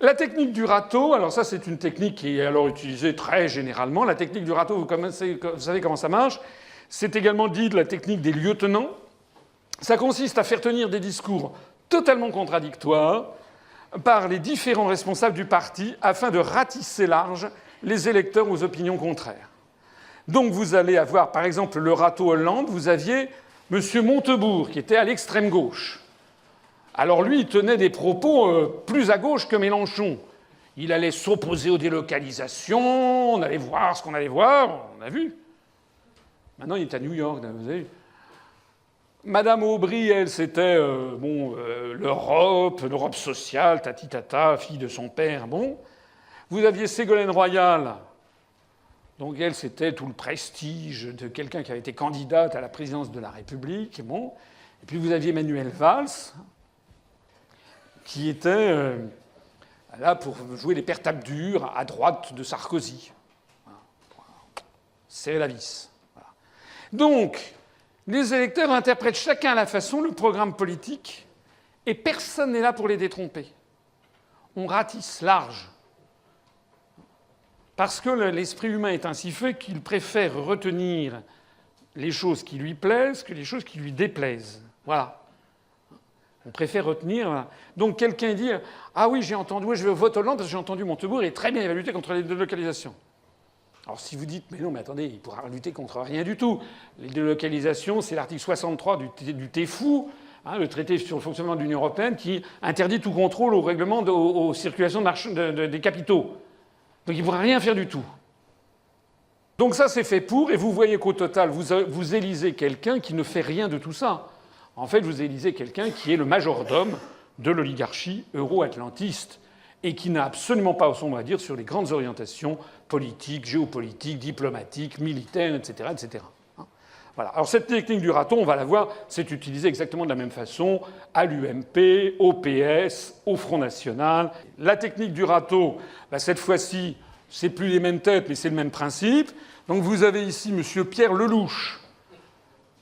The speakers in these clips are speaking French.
La technique du râteau, alors ça c'est une technique qui est alors utilisée très généralement. La technique du râteau, vous savez comment ça marche. C'est également dit de la technique des lieutenants. Ça consiste à faire tenir des discours totalement contradictoires par les différents responsables du parti afin de ratisser large les électeurs aux opinions contraires. Donc vous allez avoir, par exemple, le râteau Hollande, vous aviez M. Montebourg, qui était à l'extrême gauche. Alors lui, il tenait des propos plus à gauche que Mélenchon. Il allait s'opposer aux délocalisations, on allait voir ce qu'on allait voir, on a vu. Maintenant, il est à New York, vous avez vu. Madame Aubry, elle, c'était l'Europe sociale, tati-tata, fille de son père. Bon. Vous aviez Ségolène Royal. Donc elle, c'était tout le prestige de quelqu'un qui avait été candidate à la présidence de la République. Bon. Et puis vous aviez Manuel Valls, qui était là pour jouer les pères tapes dures à droite de Sarkozy. Voilà. C'est la vis. Voilà. Donc, les électeurs interprètent chacun à la façon le programme politique et personne n'est là pour les détromper. On ratisse large. Parce que l'esprit humain est ainsi fait qu'il préfère retenir les choses qui lui plaisent que les choses qui lui déplaisent. Voilà. On préfère retenir. Voilà. Donc quelqu'un dit « Ah oui, j'ai entendu, je vais voter Hollande parce que j'ai entendu Montebourg, il est très bien, il va lutter contre les délocalisations. » Alors si vous dites « Mais non, mais attendez, il pourra lutter contre rien du tout. Les délocalisations, c'est l'article 63 du TFU, hein, le traité sur le fonctionnement de l'Union européenne, qui interdit tout contrôle au règlement aux circulations des capitaux. Donc il ne pourra rien faire du tout. » Donc ça, c'est fait pour, et vous voyez qu'au total, vous élisez quelqu'un qui ne fait rien de tout ça. En fait, vous élisez quelqu'un qui est le majordome de l'oligarchie euro-atlantiste et qui n'a absolument pas son mot à dire sur les grandes orientations politiques, géopolitiques, diplomatiques, militaires, etc., etc. Voilà. Alors cette technique du râteau, on va la voir, c'est utilisé exactement de la même façon à l'UMP, au PS, au Front National. La technique du râteau, cette fois-ci, c'est plus les mêmes têtes, mais c'est le même principe. Donc vous avez ici M. Pierre Lelouch,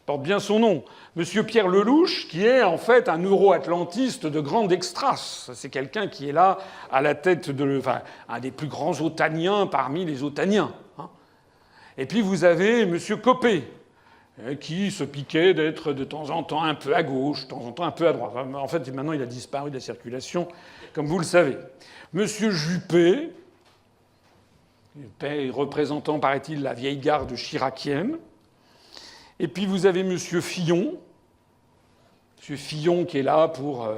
porte bien son nom. M. Pierre Lelouch, qui est en fait un euro-atlantiste de grande extrace. C'est quelqu'un qui est là à la tête un des plus grands otaniens parmi les otaniens. Et puis vous avez M. Copé, qui se piquait d'être de temps en temps un peu à gauche, de temps en temps un peu à droite. En fait, maintenant, il a disparu de la circulation, comme vous le savez. M. Juppé, représentant, paraît-il, la vieille garde chiracienne. Et puis vous avez M. Fillon. M. Fillon qui est là pour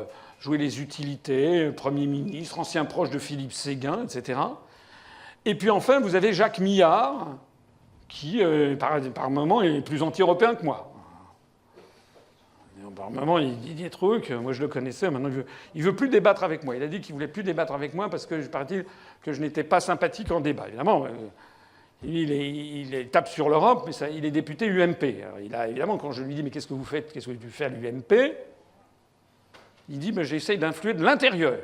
jouer les utilités, Premier ministre, ancien proche de Philippe Séguin, etc. Et puis enfin, vous avez Jacques Millard, qui, par moments, est plus anti-européen que moi. Par moments, il dit des trucs. Moi, je le connaissais. Maintenant, il veut plus débattre avec moi. Il a dit qu'il voulait plus débattre avec moi parce que, paraît-il, que je n'étais pas sympathique en débat. Évidemment, il tape sur l'Europe, mais il est député UMP. Alors, évidemment, quand je lui dis « Mais qu'est-ce que vous faites ? Qu'est-ce que tu fais à l'UMP ?» Il dit « J'essaye d'influer de l'intérieur. »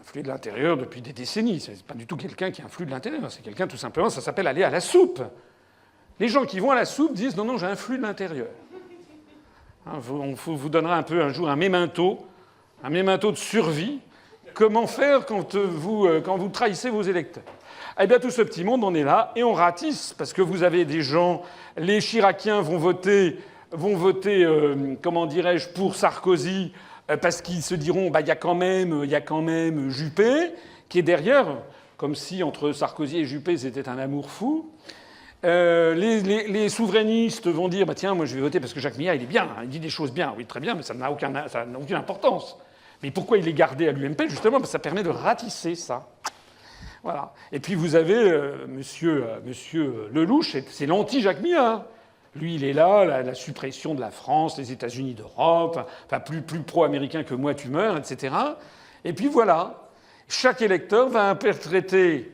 Influer de l'intérieur depuis des décennies. C'est pas du tout quelqu'un qui influe de l'intérieur. C'est quelqu'un, tout simplement, ça s'appelle aller à la soupe. Les gens qui vont à la soupe disent « Non, j'ai influé de l'intérieur. » On vous donnera un jour un mémento de survie. Comment faire quand vous trahissez vos électeurs? Eh bien, tout ce petit monde, on est là et on ratisse parce que vous avez des gens. Les Chiraciens vont voter, comment dirais-je, pour Sarkozy parce qu'ils se diront, il y a quand même Juppé qui est derrière, comme si entre Sarkozy et Juppé c'était un amour fou. Les souverainistes vont dire, tiens, moi je vais voter parce que Jacques Millard il est bien, il dit des choses bien, oui très bien, mais ça n'a aucune importance. Mais pourquoi il est gardé à l'UMP? Justement, parce que ça permet de ratisser ça. Voilà. Et puis vous avez monsieur Lelouch, c'est l'anti-Jacques Millard. Lui, il est là, la suppression de la France, les États-Unis d'Europe, enfin plus pro-américain que moi tu meurs, etc. Et puis voilà. Chaque électeur va interpréter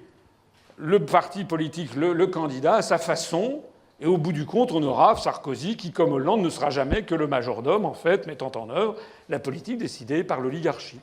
le parti politique, le candidat, à sa façon. Et au bout du compte, on aura Sarkozy qui, comme Hollande, ne sera jamais que le majordome, en fait, mettant en œuvre la politique décidée par l'oligarchie.